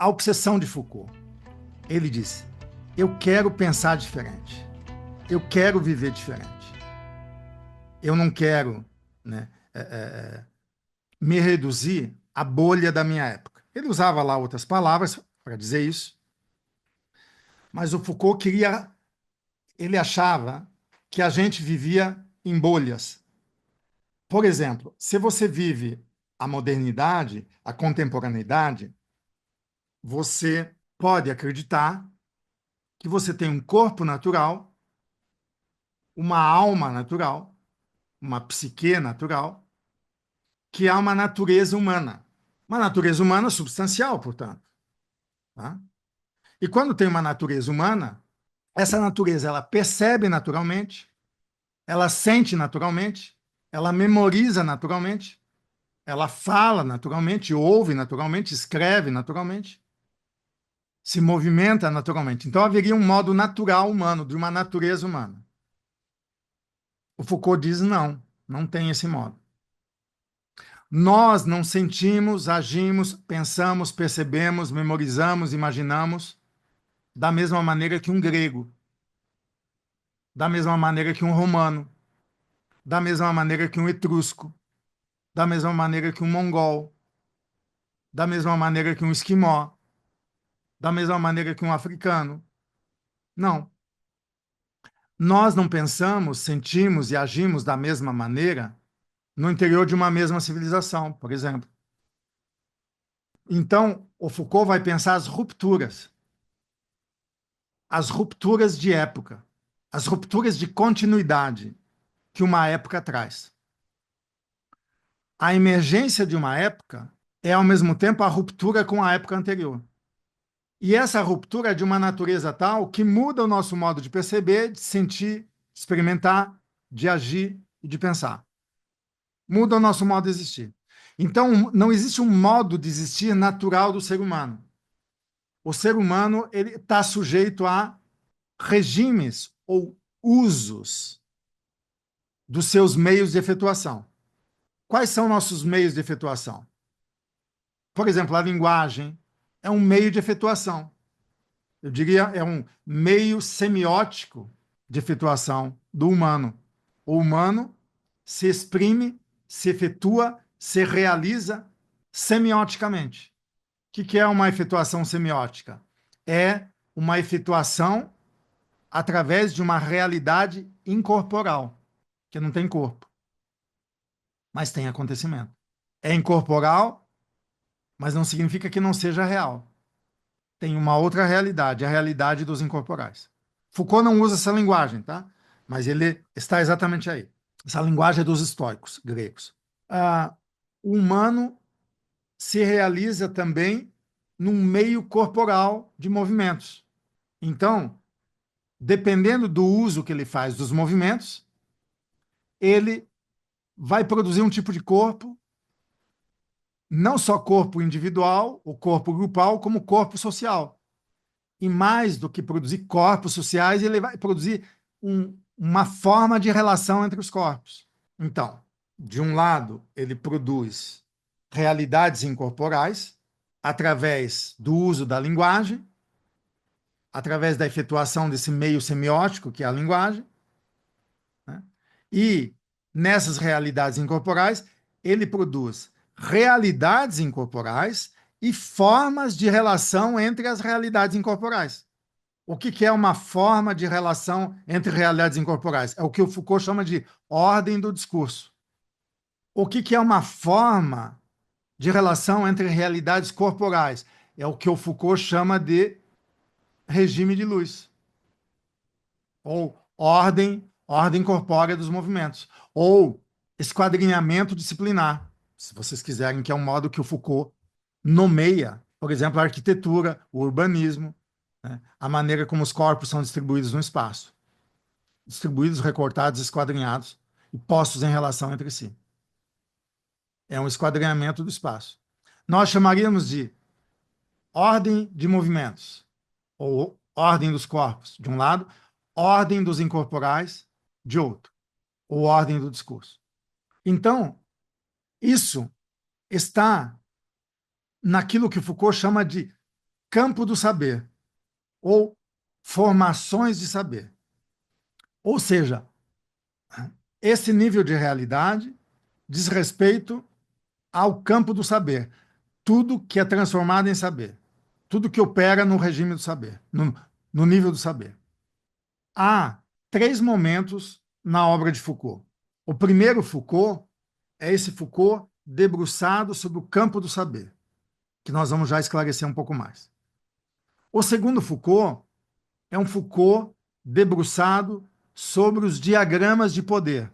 a obsessão de Foucault. Ele disse: eu quero pensar diferente, eu quero viver diferente, eu não quero, né, me reduzir à bolha da minha época. Ele usava lá outras palavras para dizer isso, mas o Foucault queria, ele achava que a gente vivia em bolhas. Por exemplo, se você vive a modernidade, a contemporaneidade, você pode acreditar que você tem um corpo natural, uma alma natural, uma psique natural, que há uma natureza humana. Uma natureza humana substancial, portanto. Tá? E quando tem uma natureza humana, essa natureza ela percebe naturalmente, ela sente naturalmente, ela memoriza naturalmente, ela fala naturalmente, ouve naturalmente, escreve naturalmente, se movimenta naturalmente. Então haveria um modo natural humano, de uma natureza humana. O Foucault diz não, não tem esse modo. Nós não sentimos, agimos, pensamos, percebemos, memorizamos, imaginamos da mesma maneira que um grego, da mesma maneira que um romano, da mesma maneira que um etrusco, da mesma maneira que um mongol, da mesma maneira que um esquimó, da mesma maneira que um africano. Não. Nós não pensamos, sentimos e agimos da mesma maneira no interior de uma mesma civilização, por exemplo. Então, o Foucault vai pensar as rupturas de época, as rupturas de continuidade que uma época traz. A emergência de uma época é, ao mesmo tempo, a ruptura com a época anterior. E essa ruptura é de uma natureza tal que muda o nosso modo de perceber, de sentir, de experimentar, de agir e de pensar. Muda o nosso modo de existir. Então, não existe um modo de existir natural do ser humano. O ser humano ele está sujeito a regimes ou usos dos seus meios de efetuação. Quais são nossos meios de efetuação? Por exemplo, a linguagem é um meio de efetuação. Eu diria, é um meio semiótico de efetuação do humano. O humano se exprime, se efetua, se realiza semioticamente. O que é uma efetuação semiótica? É uma efetuação através de uma realidade incorporal, que não tem corpo, mas tem acontecimento. É incorporal, mas não significa que não seja real. Tem uma outra realidade, a realidade dos incorporais. Foucault não usa essa linguagem, tá? Mas ele está exatamente aí. Essa linguagem é dos estoicos gregos. O humano se realiza também num meio corporal de movimentos. Então, dependendo do uso que ele faz dos movimentos, ele vai produzir um tipo de corpo, não só corpo individual, o corpo grupal, como corpo social. E mais do que produzir corpos sociais, ele vai produzir uma forma de relação entre os corpos. Então, de um lado, ele produz realidades incorporais através do uso da linguagem, através da efetuação desse meio semiótico, que é a linguagem, né? E nessas realidades incorporais, ele produz realidades incorporais e formas de relação entre as realidades incorporais. O que é uma forma de relação entre realidades incorporais? É o que o Foucault chama de ordem do discurso. O que é uma forma de relação entre realidades corporais? É o que o Foucault chama de regime de luz, ou ordem corpórea dos movimentos, ou esquadrinhamento disciplinar, se vocês quiserem, que é um modo que o Foucault nomeia, por exemplo, a arquitetura, o urbanismo, né? A maneira como os corpos são distribuídos no espaço. Distribuídos, recortados, esquadrinhados e postos em relação entre si. É um esquadrinhamento do espaço. Nós chamaríamos de ordem de movimentos, ou ordem dos corpos, de um lado, ordem dos incorporais, de outro, ou ordem do discurso. Então, isso está naquilo que Foucault chama de campo do saber, ou formações de saber. Ou seja, esse nível de realidade diz respeito ao campo do saber, tudo que é transformado em saber, tudo que opera no regime do saber, no nível do saber. Há três momentos na obra de Foucault. O primeiro Foucault é esse Foucault debruçado sobre o campo do saber, que nós vamos já esclarecer um pouco mais. O segundo Foucault é um Foucault debruçado sobre os diagramas de poder.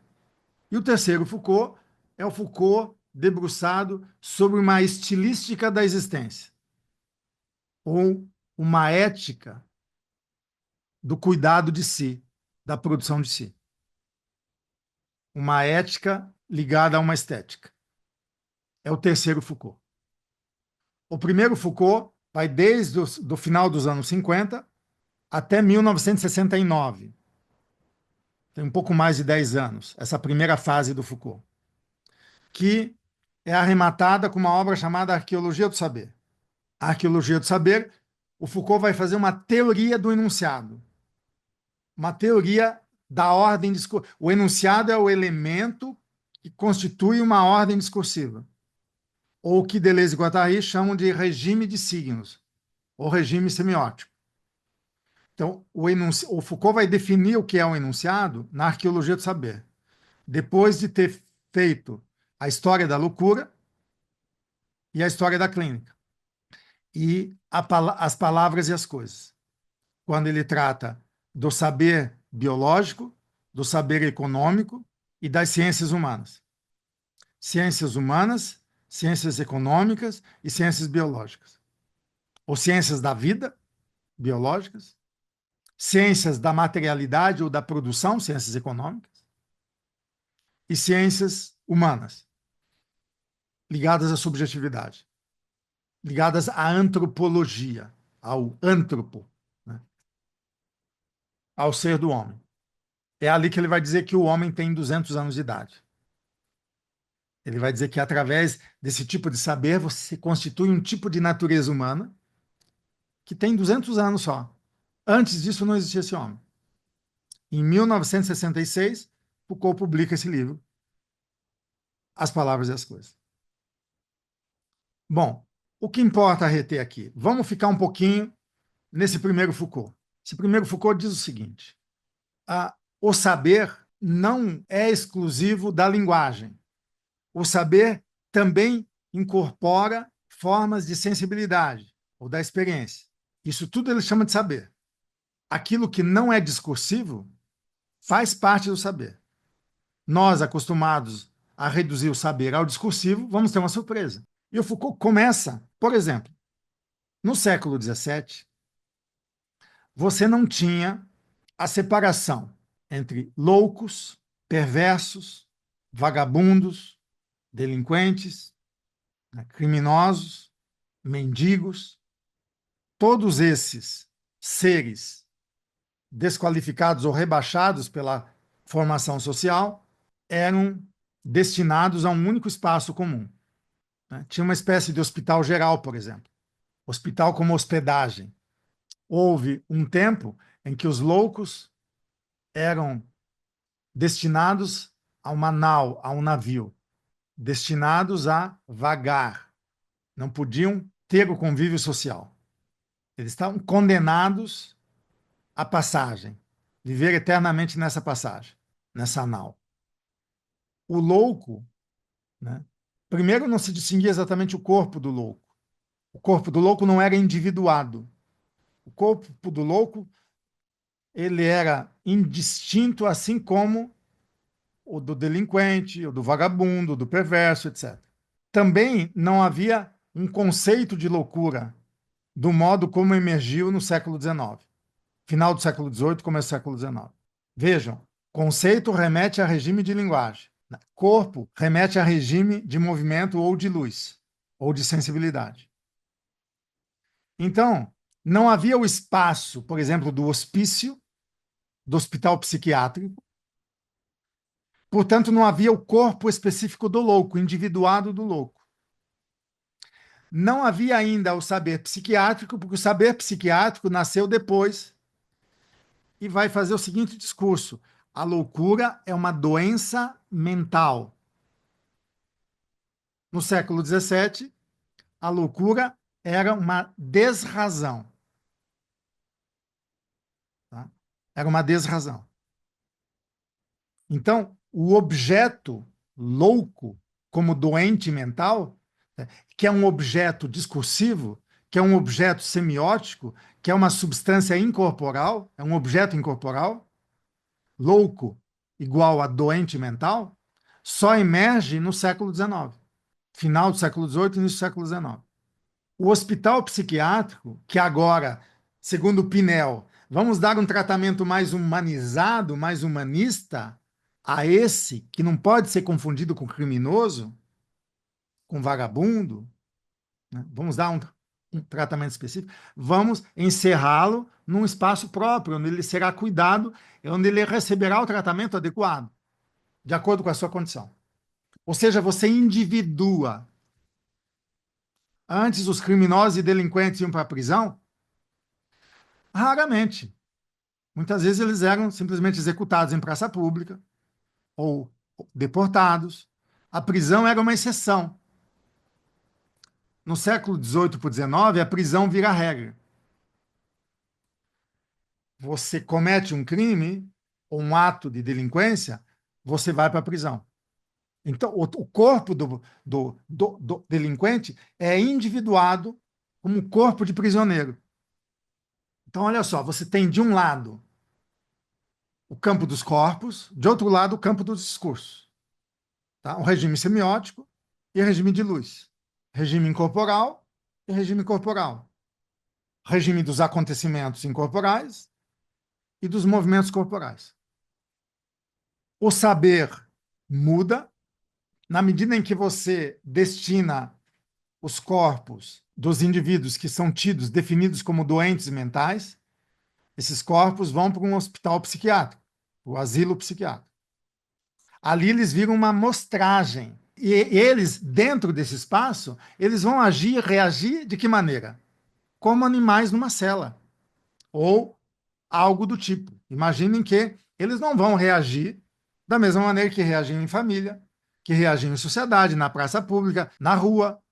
E o terceiro Foucault é o Foucault debruçado sobre uma estilística da existência, ou uma ética do cuidado de si, da produção de si. Uma ética ligada a uma estética. É o terceiro Foucault. O primeiro Foucault vai desde o final dos anos 50 até 1969. Tem um pouco mais de 10 anos, essa primeira fase do Foucault, que é arrematada com uma obra chamada Arqueologia do Saber. A Arqueologia do Saber, o Foucault vai fazer uma teoria do enunciado, uma teoria da ordem discursiva. O enunciado é o elemento que constitui uma ordem discursiva, ou que Deleuze e Guattari chamam de regime de signos, ou regime semiótico. Então, o Foucault vai definir o que é um enunciado na Arqueologia do Saber, depois de ter feito a história da loucura e a história da clínica, e as palavras e as coisas. Quando ele trata do saber biológico, do saber econômico e das ciências humanas. Ciências humanas, ciências econômicas e ciências biológicas. Ou ciências da vida, biológicas, ciências da materialidade ou da produção, ciências econômicas, e ciências humanas, ligadas à subjetividade, ligadas à antropologia, ao antropo, né? Ao ser do homem. É ali que ele vai dizer que o homem tem 200 anos de idade. Ele vai dizer que através desse tipo de saber você constitui um tipo de natureza humana que tem 200 anos só. Antes disso não existia esse homem. Em 1966, Foucault publica esse livro, As Palavras e as Coisas. Bom, o que importa reter aqui? Vamos ficar um pouquinho nesse primeiro Foucault. Esse primeiro Foucault diz o seguinte: o saber não é exclusivo da linguagem. O saber também incorpora formas de sensibilidade ou da experiência. Isso tudo ele chama de saber. Aquilo que não é discursivo faz parte do saber. Nós, acostumados a reduzir o saber ao discursivo, vamos ter uma surpresa. E o Foucault começa, por exemplo, no século XVII, você não tinha a separação entre loucos, perversos, vagabundos, delinquentes, né, criminosos, mendigos. Todos esses seres desqualificados ou rebaixados pela formação social eram destinados a um único espaço comum, né? Tinha uma espécie de hospital geral, por exemplo, hospital como hospedagem. Houve um tempo em que os loucos eram destinados a uma nau, a um navio, destinados a vagar, não podiam ter o convívio social. Eles estavam condenados à passagem, viver eternamente nessa passagem, nessa nau. O louco, né? Primeiro, não se distinguia exatamente o corpo do louco. O corpo do louco não era individuado. O corpo do louco ele era indistinto, assim como o do delinquente, o do vagabundo, do perverso, etc. Também não havia um conceito de loucura do modo como emergiu no século XIX, final do século XVIII, começo do século XIX. Vejam, conceito remete a regime de linguagem. Corpo remete a regime de movimento ou de luz, ou de sensibilidade. Então, não havia o espaço, por exemplo, do hospício, do hospital psiquiátrico. Portanto, não havia o corpo específico do louco, individuado do louco. Não havia ainda o saber psiquiátrico, porque o saber psiquiátrico nasceu depois e vai fazer o seguinte discurso: a loucura é uma doença mental. No século XVII, a loucura era uma desrazão. Tá? Era uma desrazão. Então, o objeto louco, como doente mental, né, que é um objeto discursivo, que é um objeto semiótico, que é uma substância incorporal, é um objeto incorporal, louco igual a doente mental, só emerge no século XIX, final do século XVIII, início do século XIX. O hospital psiquiátrico, que agora, segundo o Pinel, vamos dar um tratamento mais humanizado, mais humanista a esse, que não pode ser confundido com criminoso, com vagabundo, né? Vamos dar um tratamento específico, vamos encerrá-lo num espaço próprio, onde ele será cuidado, onde ele receberá o tratamento adequado, de acordo com a sua condição. Ou seja, você individua. Antes, os criminosos e delinquentes iam para a prisão? Raramente. Muitas vezes eles eram simplesmente executados em praça pública ou deportados. A prisão era uma exceção. No século XVIII para XIX, a prisão vira regra. Você comete um crime ou um ato de delinquência, você vai para a prisão. Então, o corpo do delinquente é individuado como um corpo de prisioneiro. Então, olha só, você tem de um lado o campo dos corpos, de outro lado o campo dos discursos. Tá? O regime semiótico e regime de luz. Regime incorporal e regime corporal. Regime dos acontecimentos incorporais e dos movimentos corporais. O saber muda na medida em que você destina os corpos dos indivíduos que são tidos, definidos como doentes mentais, esses corpos vão para um hospital psiquiátrico, o asilo psiquiátrico. Ali eles viram uma amostragem. E eles, dentro desse espaço, eles vão agir, reagir de que maneira? Como animais numa cela. Ou algo do tipo. Imaginem que eles não vão reagir da mesma maneira que reagem em família, que reagem em sociedade, na praça pública, na rua,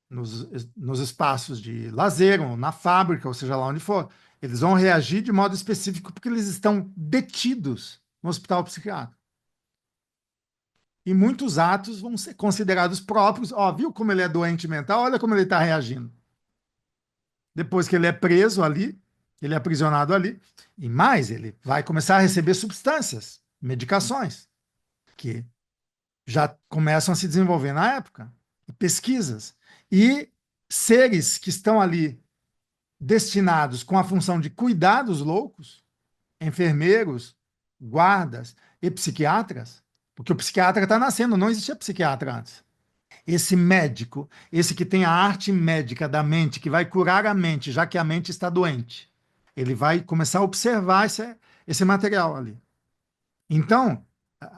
nos espaços de lazer, ou na fábrica, ou seja lá onde for. Eles vão reagir de modo específico porque eles estão detidos no hospital psiquiátrico. E muitos atos vão ser considerados próprios. Ó, viu como ele é doente mental? Olha como ele está reagindo. Depois que ele é preso ali, ele é aprisionado ali, e mais, ele vai começar a receber substâncias, medicações, que já começam a se desenvolver na época, pesquisas. E seres que estão ali destinados com a função de cuidar dos loucos, enfermeiros, guardas e psiquiatras, porque o psiquiatra está nascendo, não existia psiquiatra antes. Esse médico, esse que tem a arte médica da mente, que vai curar a mente, já que a mente está doente, ele vai começar a observar esse material ali. Então,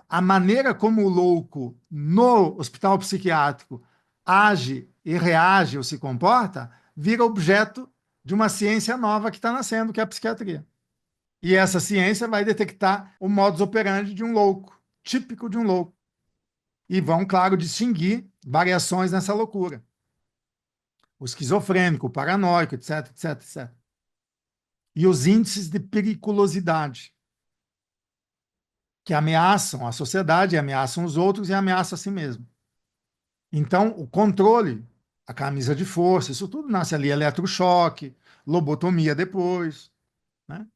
a maneira como o louco no hospital psiquiátrico age e reage ou se comporta vira objeto de uma ciência nova que está nascendo, que é a psiquiatria. E essa ciência vai detectar o modus operandi de um louco, típico de um louco. E vão, claro, distinguir variações nessa loucura. O esquizofrênico, o paranoico, etc, etc, etc. E os índices de periculosidade, que ameaçam a sociedade, ameaçam os outros e ameaçam a si mesmo. Então, o controle, a camisa de força, isso tudo nasce ali, eletrochoque, lobotomia depois, né?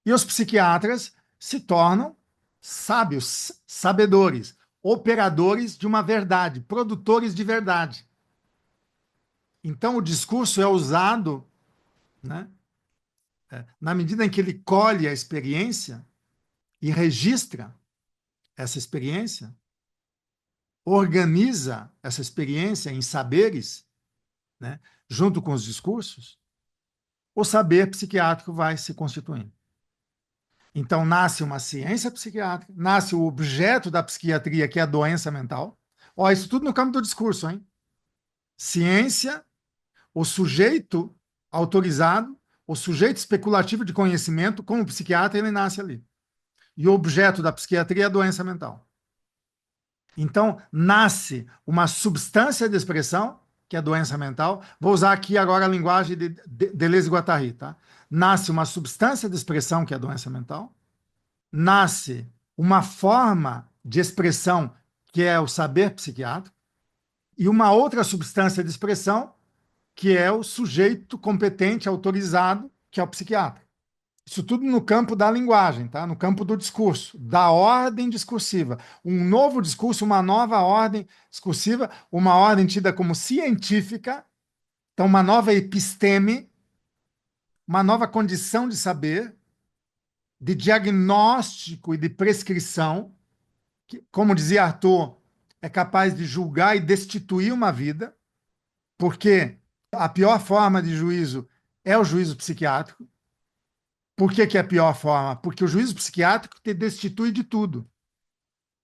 E os psiquiatras se tornam sábios, sabedores, operadores de uma verdade, produtores de verdade. Então, o discurso é usado, né, na medida em que ele colhe a experiência e registra essa experiência, organiza essa experiência em saberes, né, junto com os discursos, o saber psiquiátrico vai se constituindo. Então, nasce uma ciência psiquiátrica, nasce o objeto da psiquiatria, que é a doença mental. Ó, isso tudo no campo do discurso, hein? Ciência, o sujeito autorizado, o sujeito especulativo de conhecimento, como psiquiatra, ele nasce ali. E o objeto da psiquiatria é a doença mental. Então, nasce uma substância de expressão, que é a doença mental. Vou usar aqui agora a linguagem de Deleuze e Guattari, tá? Nasce uma substância de expressão, que é a doença mental. Nasce uma forma de expressão, que é o saber psiquiátrico. E uma outra substância de expressão, que é o sujeito competente, autorizado, que é o psiquiatra. Isso tudo no campo da linguagem, tá? No campo do discurso, da ordem discursiva. Um novo discurso, uma nova ordem discursiva, uma ordem tida como científica, então uma nova episteme, uma nova condição de saber, de diagnóstico e de prescrição, que, como dizia Arthur, é capaz de julgar e destituir uma vida, porque a pior forma de juízo é o juízo psiquiátrico. Por que, que é a pior forma? Porque o juízo psiquiátrico te destitui de tudo.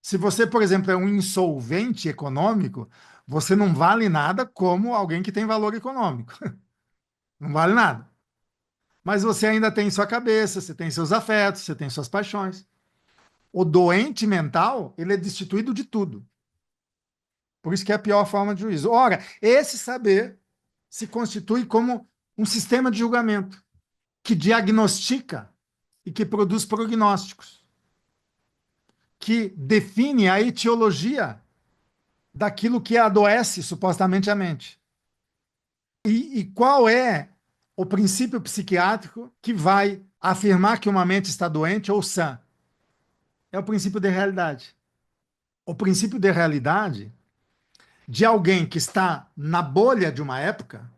Se você, por exemplo, é um insolvente econômico, você não vale nada como alguém que tem valor econômico. Não vale nada. Mas você ainda tem sua cabeça, você tem seus afetos, você tem suas paixões. O doente mental, ele é destituído de tudo. Por isso que é a pior forma de juízo. Ora, esse saber se constitui como um sistema de julgamento que diagnostica e que produz prognósticos, que define a etiologia daquilo que adoece supostamente a mente. E qual é o princípio psiquiátrico que vai afirmar que uma mente está doente ou sã? É o princípio de realidade. O princípio de realidade de alguém que está na bolha de uma época,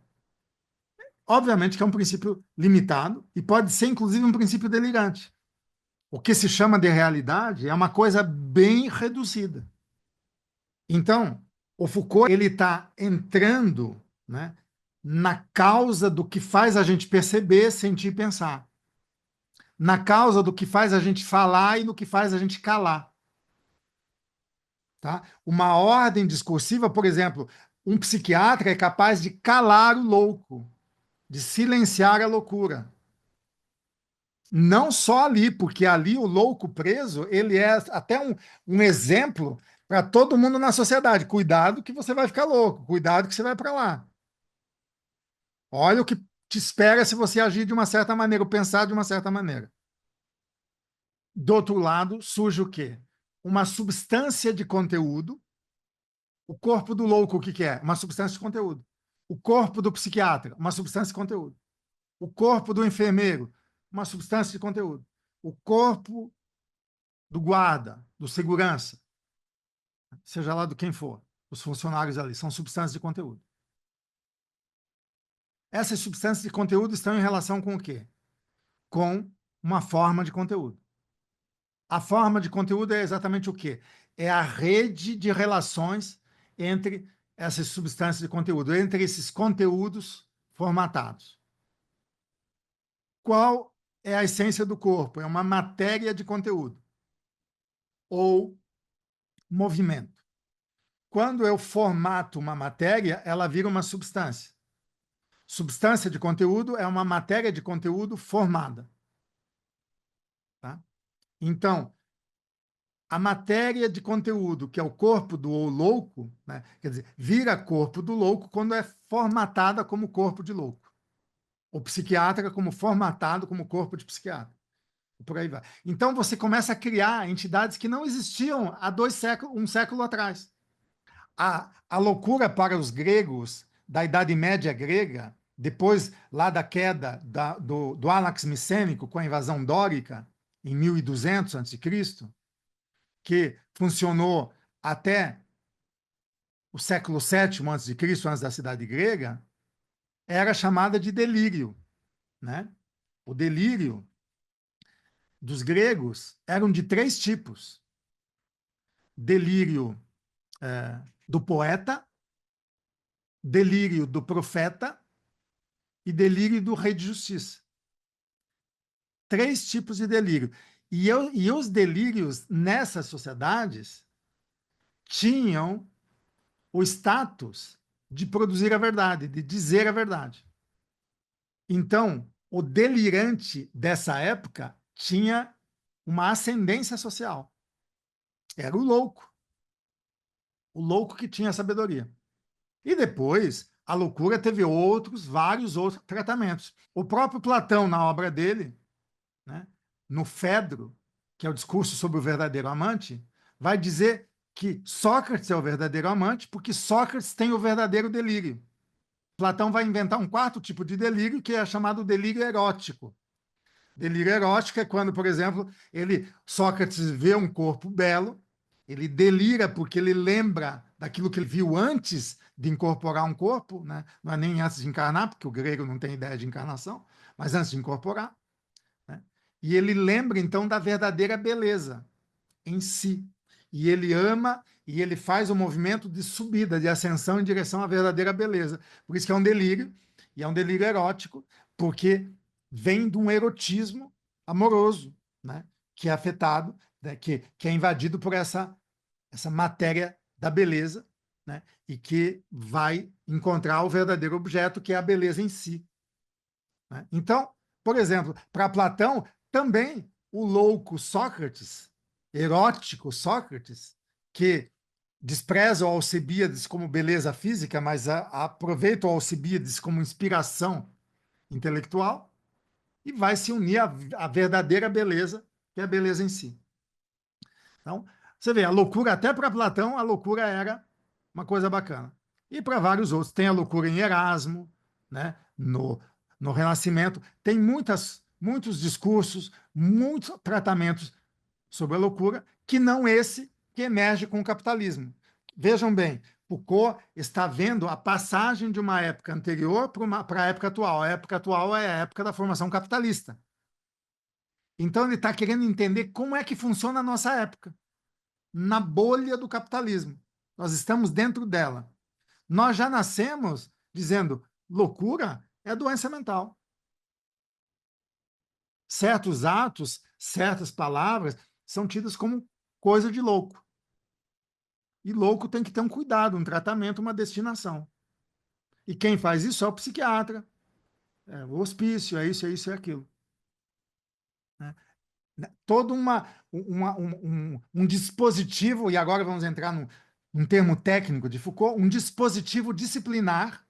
obviamente que é um princípio limitado e pode ser, inclusive, um princípio delirante. O que se chama de realidade é uma coisa bem reduzida. Então, o Foucault ele está entrando, né, na causa do que faz a gente perceber, sentir e pensar. Na causa do que faz a gente falar e no que faz a gente calar. Tá? Uma ordem discursiva, por exemplo, um psiquiatra é capaz de calar o louco, de silenciar a loucura. Não só ali, porque ali o louco preso, ele é até um exemplo para todo mundo na sociedade. Cuidado que você vai ficar louco, cuidado que você vai para lá. Olha o que te espera se você agir de uma certa maneira, ou pensar de uma certa maneira. Do outro lado, surge o quê? Uma substância de conteúdo. O corpo do louco, o que que é? Uma substância de conteúdo. O corpo do psiquiatra, uma substância de conteúdo. O corpo do enfermeiro, uma substância de conteúdo. O corpo do guarda, do segurança, seja lá do quem for, os funcionários ali, são substâncias de conteúdo. Essas substâncias de conteúdo estão em relação com o quê? Com uma forma de conteúdo. A forma de conteúdo é exatamente o quê? É a rede de relações entre essas substâncias de conteúdo, entre esses conteúdos formatados. Qual é a essência do corpo? É uma matéria de conteúdo ou movimento. Quando eu formato uma matéria, ela vira uma substância. Substância de conteúdo é uma matéria de conteúdo formada. Tá? Então, a matéria de conteúdo, que é o corpo do louco, né? Quer dizer, vira corpo do louco quando é formatada como corpo de louco. O psiquiatra como formatado como corpo de psiquiatra. Por aí vai. Então você começa a criar entidades que não existiam há um século atrás. A loucura para os gregos da Idade Média grega, depois lá da queda do Álax Micênico com a invasão dórica em 1200 a.C., que funcionou até o século VII a.C., antes da cidade grega, era chamada de delírio. Né? O delírio dos gregos eram de três tipos. Delírio do poeta, delírio do profeta e delírio do rei de justiça. Três tipos de delírio. E os delírios nessas sociedades tinham o status de produzir a verdade, de dizer a verdade. Então, o delirante dessa época tinha uma ascendência social. Era o louco que tinha sabedoria. E depois, a loucura teve vários outros tratamentos. O próprio Platão, na obra dele, né, no Fedro, que é o discurso sobre o verdadeiro amante, vai dizer que Sócrates é o verdadeiro amante porque Sócrates tem o verdadeiro delírio. Platão vai inventar um quarto tipo de delírio, que é chamado delírio erótico. Delírio erótico é quando, por exemplo, Sócrates vê um corpo belo, ele delira porque ele lembra daquilo que ele viu antes de incorporar um corpo, né? Não é nem antes de encarnar, porque o grego não tem ideia de encarnação, mas antes de incorporar, né? E ele lembra então da verdadeira beleza em si. E ele ama e ele faz o movimento de subida, de ascensão em direção à verdadeira beleza. Por isso que é um delírio, e é um delírio erótico, porque vem de um erotismo amoroso, né? Que é afetado, né? Que é invadido por essa matéria da beleza, né? E que vai encontrar o verdadeiro objeto, que é a beleza em si. Né? Então, por exemplo, para Platão, também o louco Sócrates, erótico Sócrates, que despreza o Alcibíades como beleza física, mas aproveita o Alcibíades como inspiração intelectual e vai se unir à verdadeira beleza, que é a beleza em si. Então, você vê, a loucura, até para Platão, a loucura era uma coisa bacana. E para vários outros, tem a loucura em Erasmo, né? No Renascimento, tem muitos discursos, muitos tratamentos sobre a loucura, que não esse que emerge com o capitalismo. Vejam bem, Foucault está vendo a passagem de uma época anterior para a época atual. A época atual é a época da formação capitalista. Então, ele está querendo entender como é que funciona a nossa época na bolha do capitalismo. Nós estamos dentro dela. Nós já nascemos dizendo loucura é doença mental. Certos atos, certas palavras são tidas como coisa de louco. E louco tem que ter um cuidado, um tratamento, uma destinação. E quem faz isso é o psiquiatra, é o hospício, é isso, é aquilo. Né? Todo um dispositivo, e agora vamos entrar num termo técnico de Foucault, um dispositivo disciplinar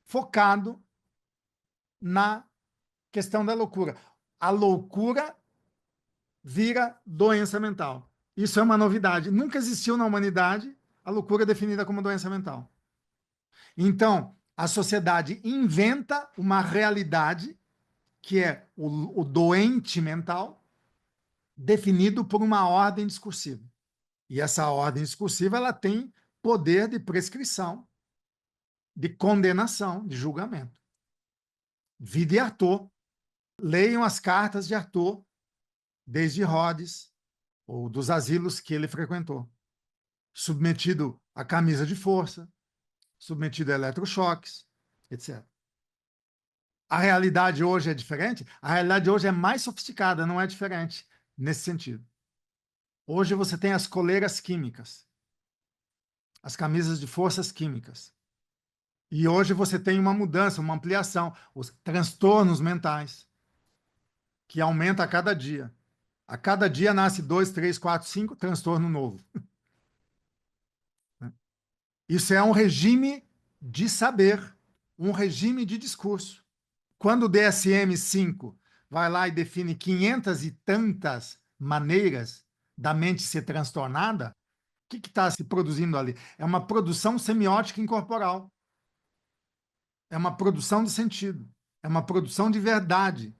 focado na questão da loucura. A loucura vira doença mental. Isso é uma novidade. Nunca existiu na humanidade a loucura definida como doença mental. Então, a sociedade inventa uma realidade que é o doente mental definido por uma ordem discursiva. E essa ordem discursiva ela tem poder de prescrição, de condenação, de julgamento. Vide Arthur. Leiam as cartas de Arthur, desde Rhodes, ou dos asilos que ele frequentou. Submetido à camisa de força, submetido a eletrochoques, etc. A realidade hoje é diferente? A realidade hoje é mais sofisticada, não é diferente nesse sentido. Hoje você tem as coleiras químicas, as camisas de forças químicas. E hoje você tem uma mudança, uma ampliação, os transtornos mentais, que aumenta a cada dia. A cada dia nasce 2, 3, 4, 5 transtorno novo. Isso é um regime de saber, um regime de discurso. Quando o DSM-5 vai lá e define 500 e tantas maneiras da mente ser transtornada, o que está se produzindo ali? É uma produção semiótica incorporal. É uma produção de sentido. É uma produção de verdade.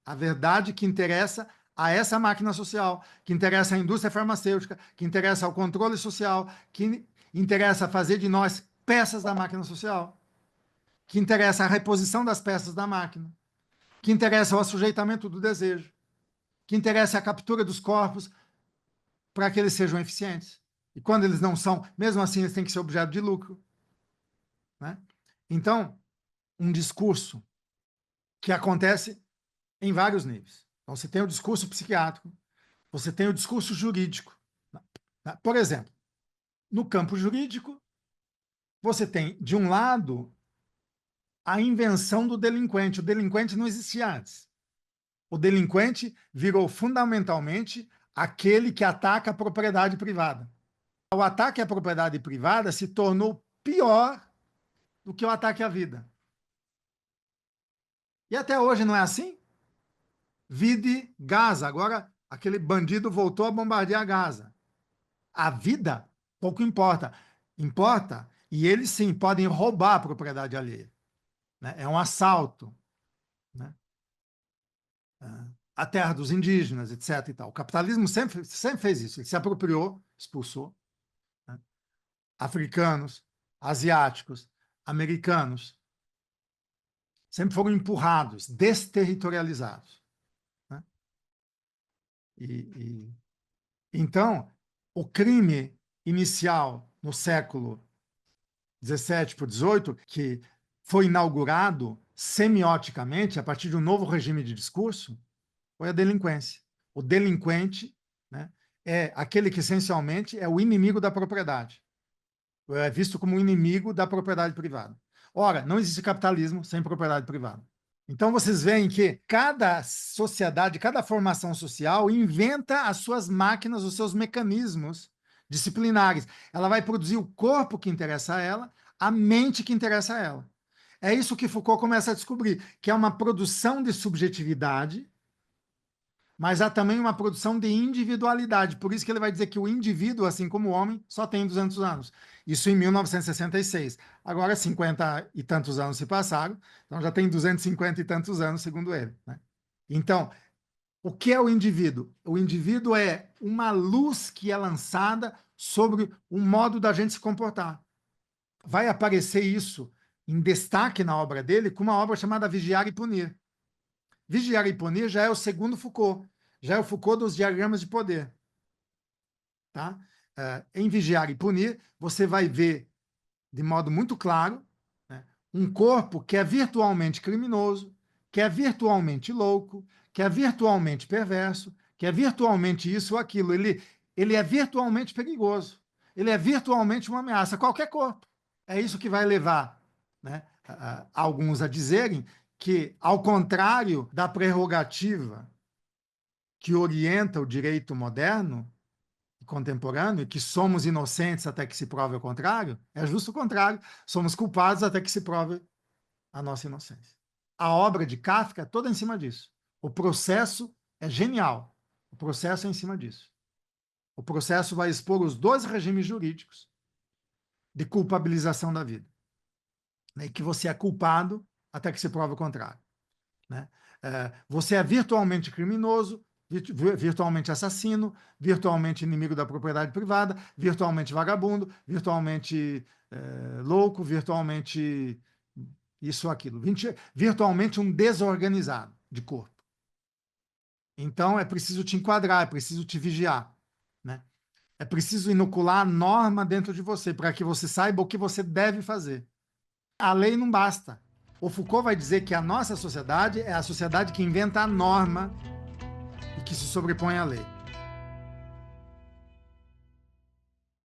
A verdade que interessa a essa máquina social, que interessa à indústria farmacêutica, que interessa ao controle social, que interessa fazer de nós peças da máquina social, que interessa a reposição das peças da máquina, que interessa o assujeitamento do desejo, que interessa a captura dos corpos para que eles sejam eficientes. E quando eles não são, mesmo assim, eles têm que ser objeto de lucro. Né? Então, um discurso que acontece em vários níveis. Então, você tem o discurso psiquiátrico, você tem o discurso jurídico. Por exemplo, no campo jurídico, você tem, de um lado, a invenção do delinquente. O delinquente não existia antes. O delinquente virou fundamentalmente aquele que ataca a propriedade privada. O ataque à propriedade privada se tornou pior do que o ataque à vida. E até hoje não é assim? Vide Gaza. Agora, aquele bandido voltou a bombardear Gaza. A vida pouco importa. Importa, e eles sim podem roubar a propriedade alheia. Né? É um assalto. Né? A terra dos indígenas, etc. E tal. O capitalismo sempre fez isso. Ele se apropriou, expulsou. Né? Africanos, asiáticos, americanos, sempre foram empurrados, desterritorializados. Né? E, então, o crime inicial no século 17 por 18, que foi inaugurado semioticamente a partir de um novo regime de discurso, foi a delinquência. O delinquente, né, é aquele que essencialmente é o inimigo da propriedade. É visto como um inimigo da propriedade privada. Ora, não existe capitalismo sem propriedade privada. Então vocês veem que cada sociedade, cada formação social inventa as suas máquinas, os seus mecanismos disciplinares. Ela vai produzir o corpo que interessa a ela, a mente que interessa a ela. É isso que Foucault começa a descobrir, que é uma produção de subjetividade, mas há também uma produção de individualidade. Por isso que ele vai dizer que o indivíduo, assim como o homem, só tem 200 anos. Isso em 1966. Agora, 50 e tantos anos se passaram, então já tem 250 e tantos anos, segundo ele. Né? Então, o que é o indivíduo? O indivíduo é uma luz que é lançada sobre o modo da gente se comportar. Vai aparecer isso em destaque na obra dele com uma obra chamada Vigiar e Punir. Vigiar e Punir já é o segundo Foucault, já é o Foucault dos diagramas de poder. Tá? Em Vigiar e Punir, você vai ver de modo muito claro, né, um corpo que é virtualmente criminoso, que é virtualmente louco, que é virtualmente perverso, que é virtualmente isso ou aquilo. Ele é virtualmente perigoso. Ele é virtualmente uma ameaça a qualquer corpo. É isso que vai levar, né, alguns a dizerem que, ao contrário da prerrogativa que orienta o direito moderno e contemporâneo, que somos inocentes até que se prove o contrário, é justo o contrário. Somos culpados até que se prove a nossa inocência. A obra de Kafka é toda em cima disso. O processo é genial. O processo é em cima disso. O processo vai expor os dois regimes jurídicos de culpabilização da vida. Né? E que você é culpado até que se prove o contrário. Né? Você é virtualmente criminoso, virtualmente assassino, virtualmente inimigo da propriedade privada, virtualmente vagabundo, virtualmente louco, virtualmente isso ou aquilo. Virtualmente um desorganizado de corpo. Então é preciso te enquadrar, é preciso te vigiar. Né? É preciso inocular a norma dentro de você, para que você saiba o que você deve fazer. A lei não basta. O Foucault vai dizer que a nossa sociedade é a sociedade que inventa a norma e que se sobrepõe à lei.